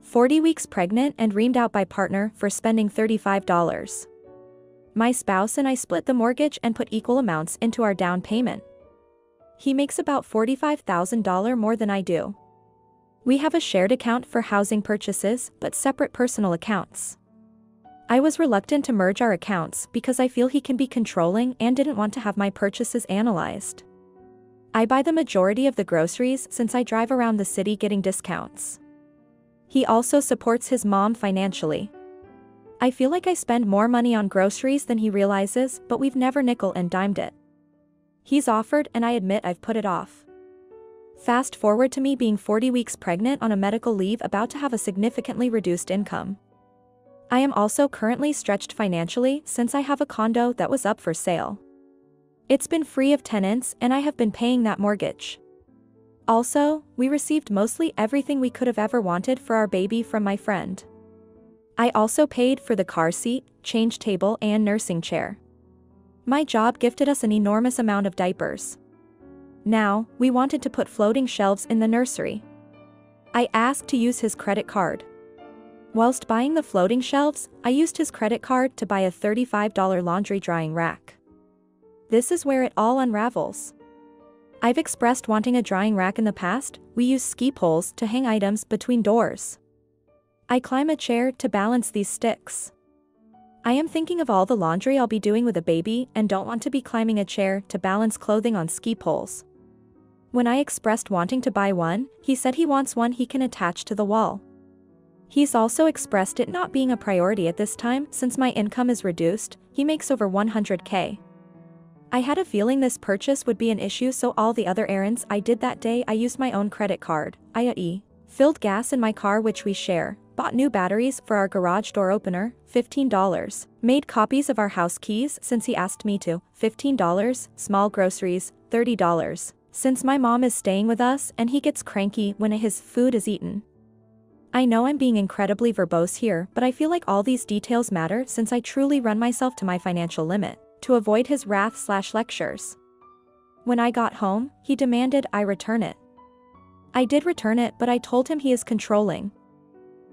40 weeks pregnant and reamed out by partner for spending $35. My spouse and I split the mortgage and put equal amounts into our down payment. He makes about $45,000 more than I do. We have a shared account for housing purchases, but separate personal accounts. I was reluctant to merge our accounts because I feel he can be controlling and didn't want to have my purchases analyzed. I buy the majority of the groceries since I drive around the city getting discounts. He also supports his mom financially. I feel like I spend more money on groceries than he realizes, but we've never nickel and dimed it. He's offered and I admit I've put it off. Fast forward to me being 40 weeks pregnant on a medical leave about to have a significantly reduced income. I am also currently stretched financially since I have a condo that was up for sale. It's been free of tenants and I have been paying that mortgage. Also, we received mostly everything we could have ever wanted for our baby from my friend. I also paid for the car seat, change table and nursing chair. My job gifted us an enormous amount of diapers. Now, we wanted to put floating shelves in the nursery. I asked to use his credit card. Whilst buying the floating shelves, I used his credit card to buy a $35 laundry drying rack. This is where it all unravels. I've expressed wanting a drying rack in the past. We use ski poles to hang items between doors. I climb a chair to balance these sticks. I am thinking of all the laundry I'll be doing with a baby and don't want to be climbing a chair to balance clothing on ski poles. When I expressed wanting to buy one, he said he wants one he can attach to the wall. He's also expressed it not being a priority at this time since my income is reduced. He makes over $100K. I had a feeling this purchase would be an issue, so all the other errands I did that day I used my own credit card, AITA. Filled gas in my car which we share, bought new batteries for our garage door opener, $15, made copies of our house keys since he asked me to, $15, small groceries, $30, since my mom is staying with us and he gets cranky when his food is eaten. I know I'm being incredibly verbose here, but I feel like all these details matter since I truly run myself to my financial limit, to avoid his wrath/lectures. When I got home, he demanded I return it. I did return it, but I told him he is controlling.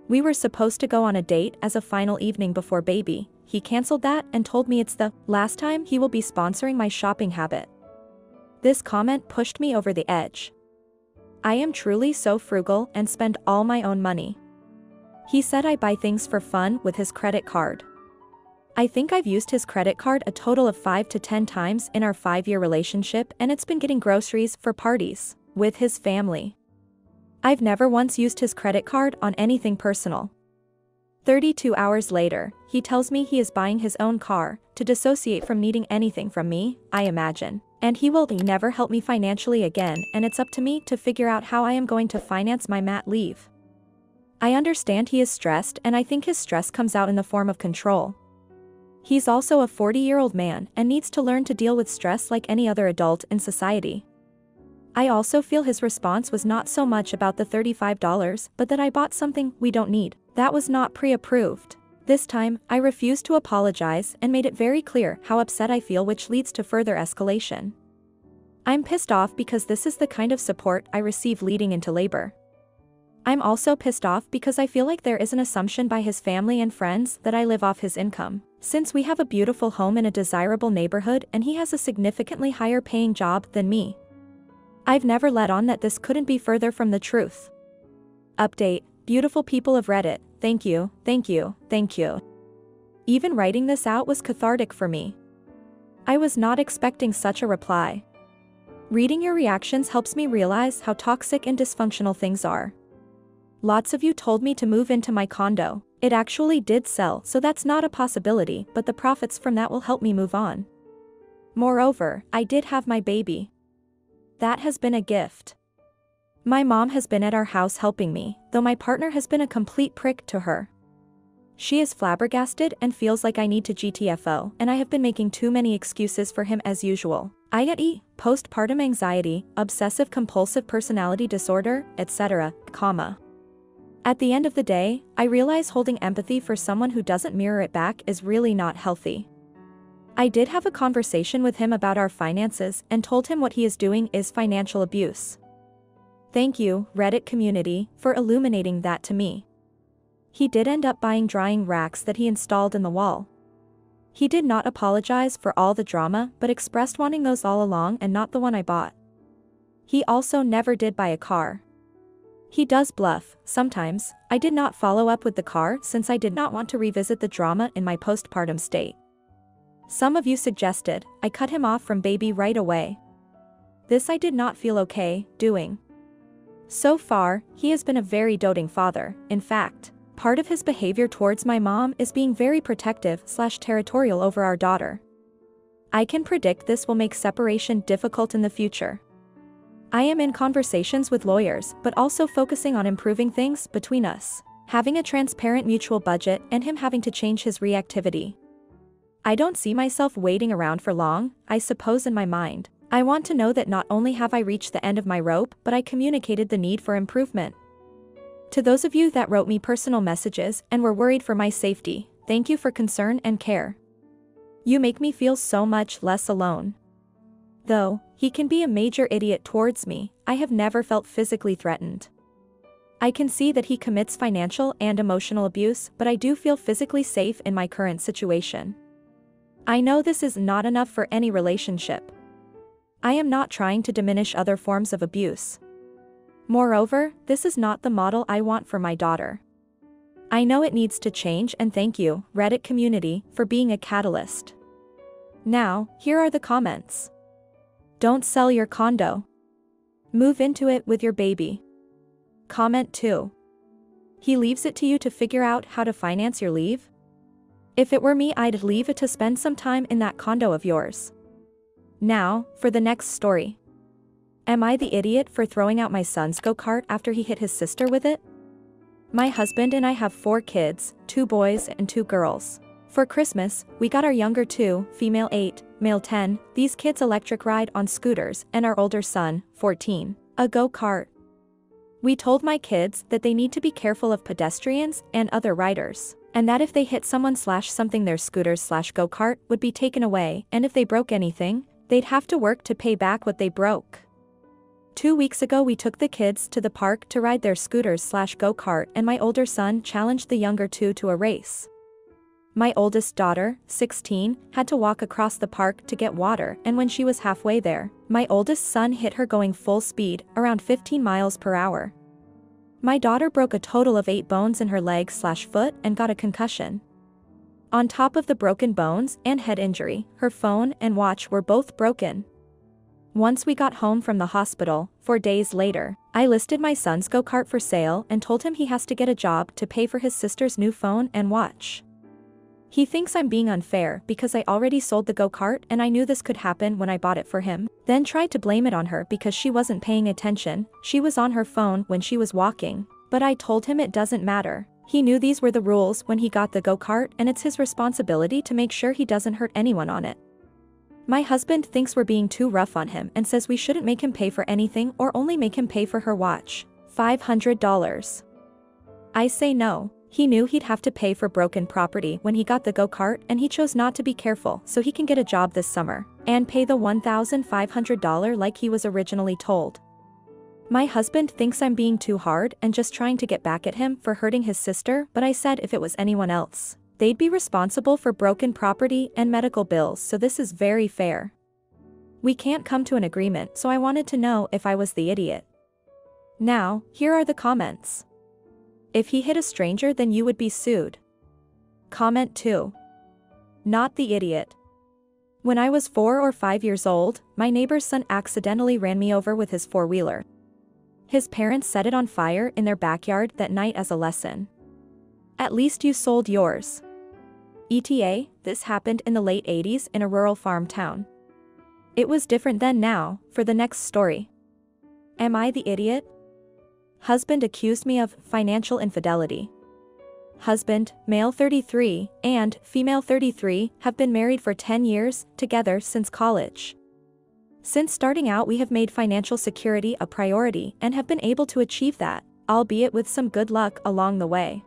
We were supposed to go on a date as a final evening before baby. He canceled that and told me it's the last time he will be sponsoring my shopping habit. This comment pushed me over the edge. I am truly so frugal and spend all my own money. He said I buy things for fun with his credit card. I think I've used his credit card a total of 5 to 10 times in our 5-year relationship, and it's been getting groceries for parties with his family. I've never once used his credit card on anything personal. 32 hours later, he tells me he is buying his own car to dissociate from needing anything from me, I imagine. And he will never help me financially again, and it's up to me to figure out how I am going to finance my mat leave. I understand he is stressed, and I think his stress comes out in the form of control. He's also a 40-year-old man and needs to learn to deal with stress like any other adult in society. I also feel his response was not so much about the $35, but that I bought something we don't need. That was not pre-approved. This time, I refused to apologize and made it very clear how upset I feel, which leads to further escalation. I'm pissed off because this is the kind of support I receive leading into labor. I'm also pissed off because I feel like there is an assumption by his family and friends that I live off his income, since we have a beautiful home in a desirable neighborhood and he has a significantly higher paying job than me. I've never let on that this couldn't be further from the truth. Update, beautiful people of Reddit, thank you, thank you, thank you. Even writing this out was cathartic for me. I was not expecting such a reply. Reading your reactions helps me realize how toxic and dysfunctional things are. Lots of you told me to move into my condo. It actually did sell, so that's not a possibility, but the profits from that will help me move on. Moreover, I did have my baby. That has been a gift. My mom has been at our house helping me, though my partner has been a complete prick to her. She is flabbergasted and feels like I need to GTFO, and I have been making too many excuses for him as usual. AITA, postpartum anxiety, obsessive-compulsive personality disorder, etc., At the end of the day, I realize holding empathy for someone who doesn't mirror it back is really not healthy. I did have a conversation with him about our finances and told him what he is doing is financial abuse. Thank you, Reddit community, for illuminating that to me. He did end up buying drying racks that he installed in the wall. He did not apologize for all the drama but expressed wanting those all along and not the one I bought. He also never did buy a car. He does bluff, sometimes. I did not follow up with the car since I did not want to revisit the drama in my postpartum state. Some of you suggested I cut him off from baby right away. This I did not feel okay doing. So far, he has been a very doting father. In fact, part of his behavior towards my mom is being very protective/territorial over our daughter. I can predict this will make separation difficult in the future. I am in conversations with lawyers but also focusing on improving things between us, having a transparent mutual budget and him having to change his reactivity. I don't see myself waiting around for long. I suppose in my mind, I want to know that not only have I reached the end of my rope but I communicated the need for improvement. To those of you that wrote me personal messages and were worried for my safety, thank you for concern and care. You make me feel so much less alone. Though he can be a major idiot towards me, I have never felt physically threatened. I can see that he commits financial and emotional abuse, but I do feel physically safe in my current situation. I know this is not enough for any relationship. I am not trying to diminish other forms of abuse. Moreover, this is not the model I want for my daughter. I know it needs to change, and thank you, Reddit community, for being a catalyst. Now, here are the comments. Don't sell your condo. Move into it with your baby. Comment 2. He leaves it to you to figure out how to finance your leave? If it were me, I'd leave it to spend some time in that condo of yours. Now, for the next story. Am I the idiot for throwing out my son's go-kart after he hit his sister with it? My husband and I have 4 kids, 2 boys and 2 girls. For Christmas, we got our younger 2, female 8, male 10, these kids electric ride on scooters, and our older son, 14, a go-kart. We told my kids that they need to be careful of pedestrians and other riders, and that if they hit someone/something their scooters/go-kart would be taken away, and if they broke anything, they'd have to work to pay back what they broke. 2 weeks ago we took the kids to the park to ride their scooters/go-kart, and my older son challenged the younger 2 to a race. My oldest daughter, 16, had to walk across the park to get water, and when she was halfway there, my oldest son hit her going full speed, around 15 miles per hour. My daughter broke a total of 8 bones in her leg/foot and got a concussion. On top of the broken bones and head injury, her phone and watch were both broken. Once we got home from the hospital, 4 days later, I listed my son's go-kart for sale and told him he has to get a job to pay for his sister's new phone and watch. He thinks I'm being unfair because I already sold the go-kart and I knew this could happen when I bought it for him, then tried to blame it on her because she wasn't paying attention. She was on her phone when she was walking, but I told him it doesn't matter. He knew these were the rules when he got the go-kart, and it's his responsibility to make sure he doesn't hurt anyone on it. My husband thinks we're being too rough on him and says we shouldn't make him pay for anything or only make him pay for her watch, $500. I say no. He knew he'd have to pay for broken property when he got the go-kart, and he chose not to be careful so he can get a job this summer and pay the $1,500 like he was originally told. My husband thinks I'm being too hard and just trying to get back at him for hurting his sister, but I said if it was anyone else, they'd be responsible for broken property and medical bills, so this is very fair. We can't come to an agreement, so I wanted to know if I was the idiot. Now, here are the comments. If he hit a stranger, then you would be sued. Comment 2. Not the idiot. When I was 4 or 5 years old, my neighbor's son accidentally ran me over with his 4-wheeler. His parents set it on fire in their backyard that night as a lesson. At least you sold yours. ETA, this happened in the late 80s in a rural farm town. It was different then. Now, for the next story. Am I the idiot? Husband accused me of financial infidelity. Husband, male 33, and female 33, have been married for 10 years, together since college. Since starting out, we have made financial security a priority and have been able to achieve that, albeit with some good luck along the way.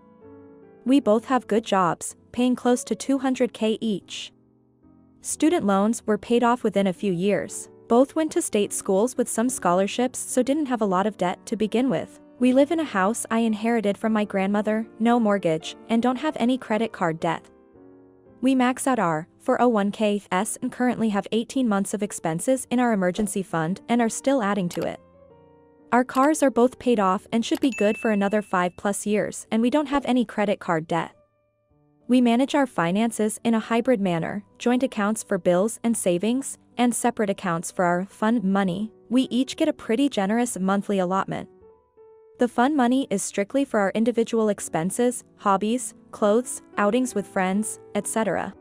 We both have good jobs, paying close to $200K each. Student loans were paid off within a few years. Both went to state schools with some scholarships, so didn't have a lot of debt to begin with. We live in a house I inherited from my grandmother, no mortgage, and don't have any credit card debt. We max out our 401(k)s and currently have 18 months of expenses in our emergency fund and are still adding to it. Our cars are both paid off and should be good for another 5+ years, and we don't have any credit card debt. We manage our finances in a hybrid manner, joint accounts for bills and savings, and separate accounts for our fun money. We each get a pretty generous monthly allotment. The fun money is strictly for our individual expenses, hobbies, clothes, outings with friends, etc.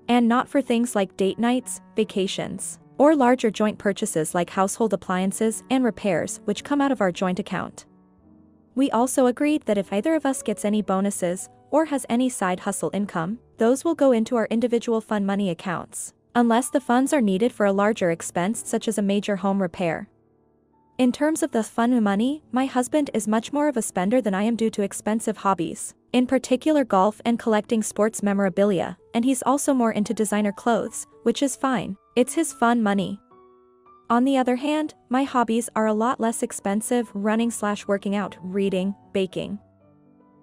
And not for things like date nights, vacations, or larger joint purchases like household appliances and repairs, which come out of our joint account. We also agreed that if either of us gets any bonuses, or has any side hustle income, those will go into our individual fun money accounts, unless the funds are needed for a larger expense such as a major home repair. In terms of the fun money, my husband is much more of a spender than I am due to expensive hobbies, in particular golf and collecting sports memorabilia, and he's also more into designer clothes, which is fine. It's his fun money. On the other hand, my hobbies are a lot less expensive: running/working out, reading, baking.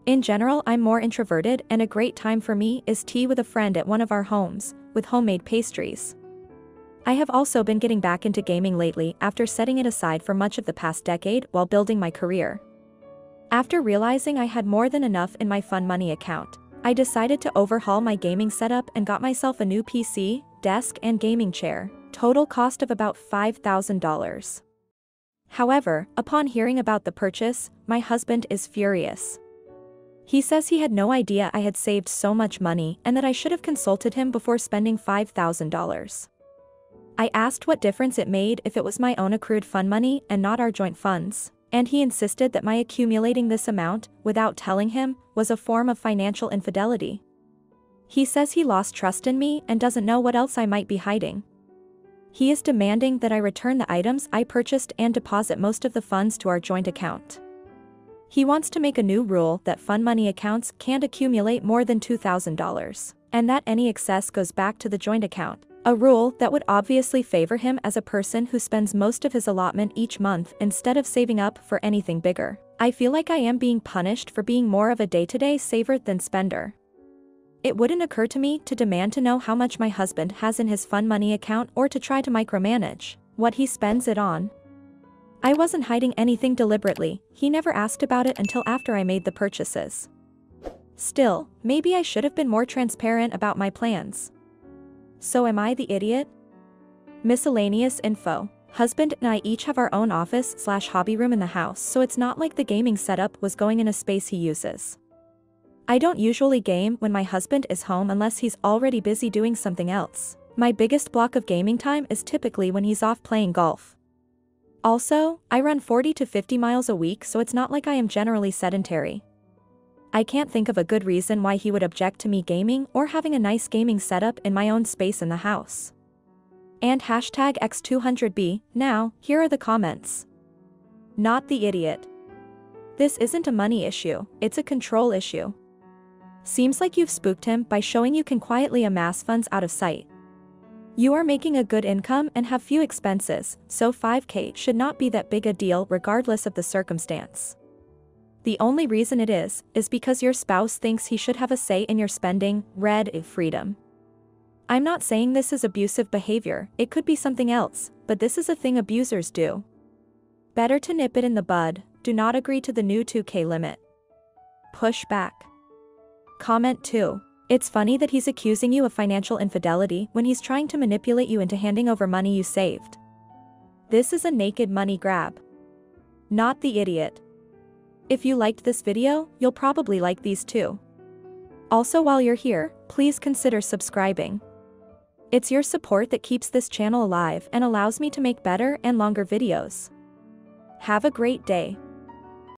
In general, I'm more introverted, and a great time for me is tea with a friend at one of our homes, with homemade pastries. I have also been getting back into gaming lately after setting it aside for much of the past decade while building my career. After realizing I had more than enough in my fun money account, I decided to overhaul my gaming setup and got myself a new PC, desk, and gaming chair, total cost of about $5,000. However, upon hearing about the purchase, my husband is furious. He says he had no idea I had saved so much money and that I should have consulted him before spending $5,000. I asked what difference it made if it was my own accrued fun money and not our joint funds, and he insisted that my accumulating this amount, without telling him, was a form of financial infidelity. He says he lost trust in me and doesn't know what else I might be hiding. He is demanding that I return the items I purchased and deposit most of the funds to our joint account. He wants to make a new rule that fun money accounts can't accumulate more than $2,000, and that any excess goes back to the joint account. A rule that would obviously favor him as a person who spends most of his allotment each month instead of saving up for anything bigger. I feel like I am being punished for being more of a day-to-day saver than spender. It wouldn't occur to me to demand to know how much my husband has in his fun money account or to try to micromanage what he spends it on. I wasn't hiding anything deliberately. He never asked about it until after I made the purchases. Still, maybe I should have been more transparent about my plans. So am I the idiot? Miscellaneous info. Husband and I each have our own office/hobby room in the house, so it's not like the gaming setup was going in a space he uses. I don't usually game when my husband is home unless he's already busy doing something else. My biggest block of gaming time is typically when he's off playing golf. Also, I run 40 to 50 miles a week, so it's not like I am generally sedentary. I can't think of a good reason why he would object to me gaming or having a nice gaming setup in my own space in the house. And #X200B, now, here are the comments. Not the idiot. This isn't a money issue, it's a control issue. Seems like you've spooked him by showing you can quietly amass funds out of sight. You are making a good income and have few expenses, so $5K should not be that big a deal regardless of the circumstance. The only reason it is because your spouse thinks he should have a say in your spending, freedom. I'm not saying this is abusive behavior, it could be something else, but this is a thing abusers do. Better to nip it in the bud. Do not agree to the new $2K limit. Push back. Comment 2. It's funny that he's accusing you of financial infidelity when he's trying to manipulate you into handing over money you saved. This is a naked money grab. Not the idiot. If you liked this video, you'll probably like these too. Also, while you're here, please consider subscribing. It's your support that keeps this channel alive and allows me to make better and longer videos. Have a great day.